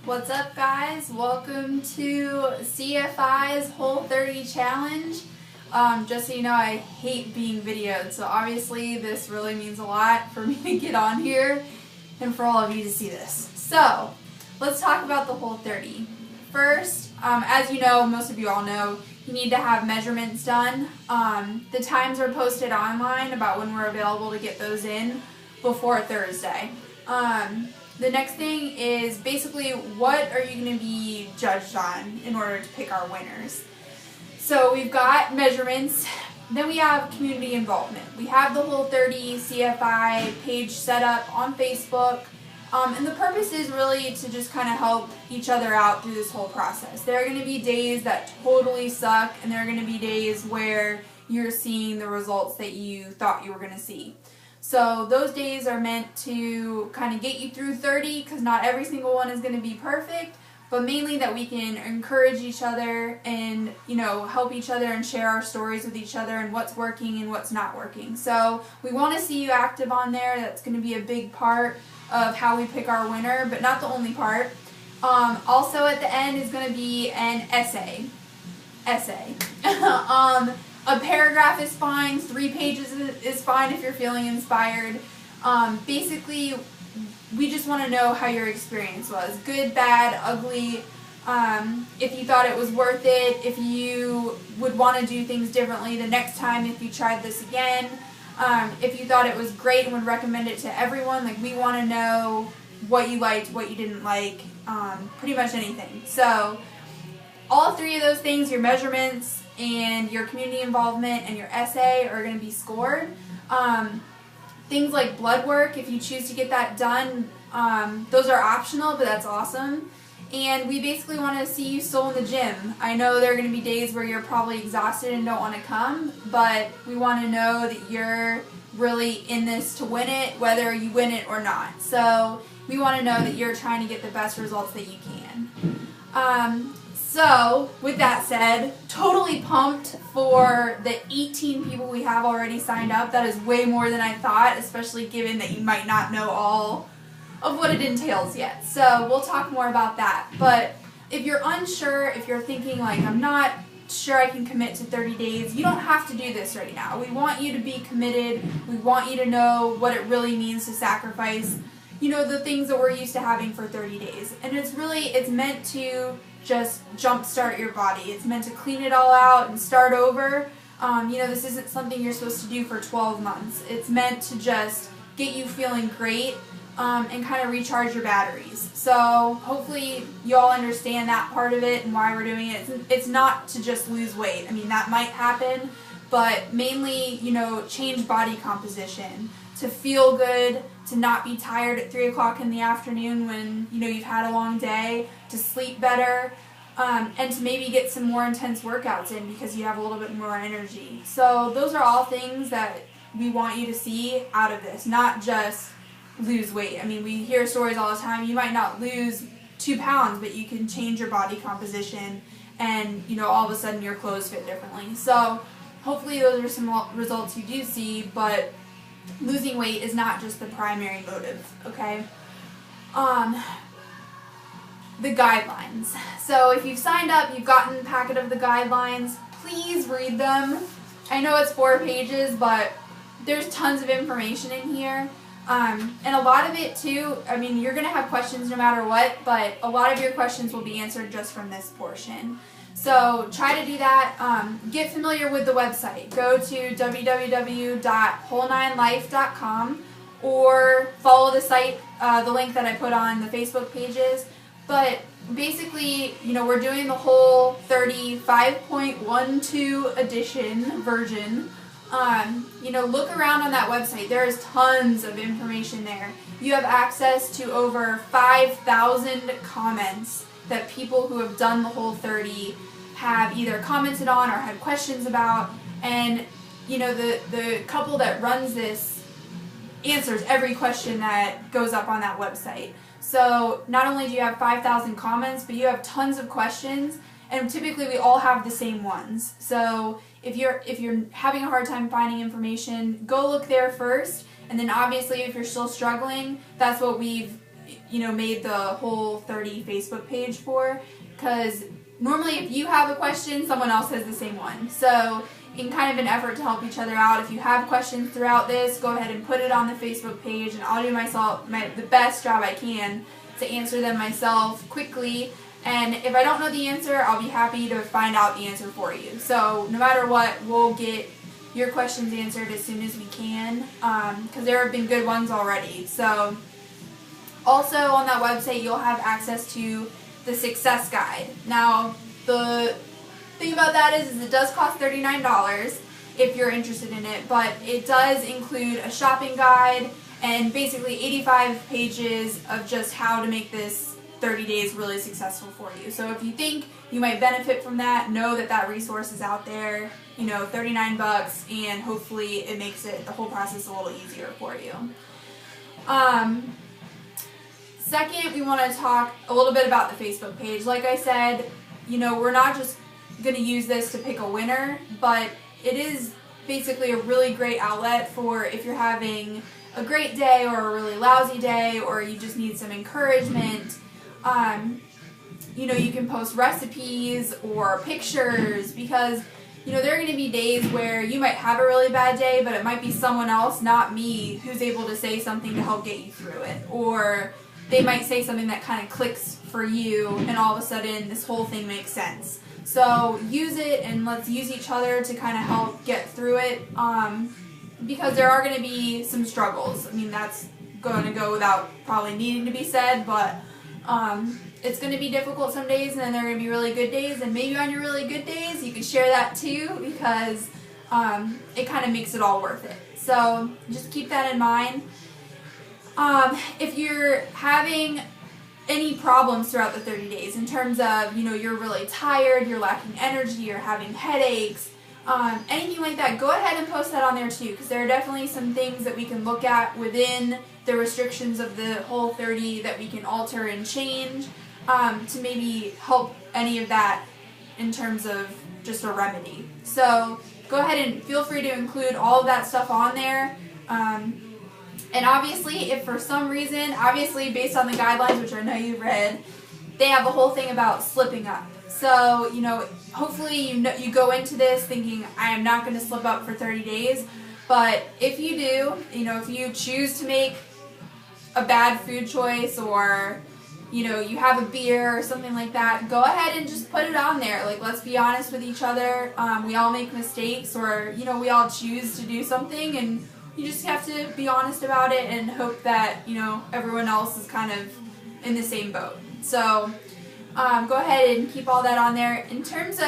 What's up, guys? Welcome to CFi's Whole30 challenge. Just so you know, I hate being videoed, so obviously this really means a lot for me to get on here and for all of you to see this. So, let's talk about the Whole30. First, as you know, most of you all know, you need to have measurements done. The times are posted online about when we're available to get those in before Thursday. The next thing is basically what are you going to be judged on in order to pick our winners. So we've got measurements, then we have community involvement. We have the Whole30 CFi page set up on Facebook, and the purpose is really to just kind of help each other out through this whole process. There are going to be days that totally suck, and there are going to be days where you're seeing the results that you thought you were going to see. So those days are meant to kind of get you through 30, because not every single one is going to be perfect, but mainly that we can encourage each other and, you know, help each other and share our stories with each other and what's working and what's not working. So we want to see you active on there. That's going to be a big part of how we pick our winner, but not the only part. Also at the end is going to be an essay. A paragraph is fine, 3 pages is fine if you're feeling inspired. Basically, we just want to know how your experience was. Good, bad, ugly, if you thought it was worth it, if you would want to do things differently the next time if you tried this again, if you thought it was great and would recommend it to everyone. Like, we want to know what you liked, what you didn't like, pretty much anything. So, all 3 of those things, your measurements, and your community involvement and your essay, are going to be scored. Things like blood work, if you choose to get that done, those are optional, but that's awesome. And we basically want to see you still in the gym. I know there are going to be days where you're probably exhausted and don't want to come, but we want to know that you're really in this to win it, whether you win it or not. So we want to know that you're trying to get the best results that you can. So, with that said, totally pumped for the 18 people we have already signed up. That is way more than I thought, especially given that you might not know all of what it entails yet. So, we'll talk more about that. But if you're unsure, if you're thinking like, I'm not sure I can commit to 30 days, you don't have to do this right now. We want you to be committed. We want you to know what it really means to sacrifice, you know, the things that we're used to having for 30 days. And it's meant to just jumpstart your body. It's meant to clean it all out and start over. You know, this isn't something you're supposed to do for 12 months. It's meant to just get you feeling great and kind of recharge your batteries. So hopefully you all understand that part of it and why we're doing it. It's not to just lose weight. I mean, that might happen, but mainly, you know, change body composition, to feel good, to not be tired at 3 o'clock in the afternoon when, you know, you've had a long day, to sleep better, and to maybe get some more intense workouts in because you have a little bit more energy. So those are all things that we want you to see out of this, not just lose weight. I mean, we hear stories all the time. You might not lose 2 pounds, but you can change your body composition and, you know, all of a sudden your clothes fit differently. So hopefully those are some results you do see, but losing weight is not just the primary motive, okay? The guidelines. So if you've signed up, you've gotten a packet of the guidelines, please read them. I know it's 4 pages, but there's tons of information in here. And a lot of it too, I mean, you're going to have questions no matter what, but a lot of your questions will be answered just from this portion. So try to do that. Get familiar with the website. Go to www.whole9life.com or follow the site, the link that I put on the Facebook pages. But basically, you know, we're doing the Whole30 5.12 edition version. You know, look around on that website. There is tons of information there. You have access to over 5,000 comments that people who have done the Whole30 have either commented on or had questions about, and you know, the couple that runs this answers every question that goes up on that website. So not only do you have 5,000 comments, but you have tons of questions, and typically we all have the same ones. So if you're having a hard time finding information, go look there first, and then obviously if you're still struggling, that's what we've made the Whole30 Facebook page for, because normally if you have a question, someone else has the same one. So in kind of an effort to help each other out, if you have questions throughout this, go ahead and put it on the Facebook page, and I'll do the best job I can to answer them myself quickly. And if I don't know the answer, I'll be happy to find out the answer for you. So no matter what, we'll get your questions answered as soon as we can, because there have been good ones already. So also on that website, you'll have access to the success guide. Now, the thing about that is it does cost $39 if you're interested in it, but it does include a shopping guide and basically 85 pages of just how to make this 30 days really successful for you. So if you think you might benefit from that, know that that resource is out there, $39, and hopefully it makes the whole process a little easier for you. Second, we want to talk a little bit about the Facebook page. Like I said, we're not just going to use this to pick a winner, but it is basically a really great outlet for if you're having a great day or a really lousy day, or you just need some encouragement. You can post recipes or pictures, because there are going to be days where you might have a really bad day, but it might be someone else, not me, who's able to say something to help get you through it. Or they might say something that kind of clicks for you, and all of a sudden this whole thing makes sense. So use it, and let's use each other to kind of help get through it, because there are going to be some struggles. I mean, that's going to go without probably needing to be said, but it's going to be difficult some days, and then there are going to be really good days, and maybe on your really good days you can share that too, because it kind of makes it all worth it. So just keep that in mind. If you're having any problems throughout the 30 days in terms of, you're really tired, you're lacking energy, you're having headaches, anything like that, go ahead and post that on there too, because there are definitely some things that we can look at within the restrictions of the Whole30 that we can alter and change to maybe help any of that in terms of just a remedy. So go ahead and feel free to include all of that stuff on there. And obviously, if for some reason, based on the guidelines, which I know you've read, they have a whole thing about slipping up. So, hopefully you go into this thinking, I am not going to slip up for 30 days. But if you do, if you choose to make a bad food choice, or, you have a beer or something like that, go ahead and just put it on there. Like, let's be honest with each other. We all make mistakes, or, we all choose to do something, and you just have to be honest about it and hope that, everyone else is kind of in the same boat. So go ahead and keep all that on there. In terms of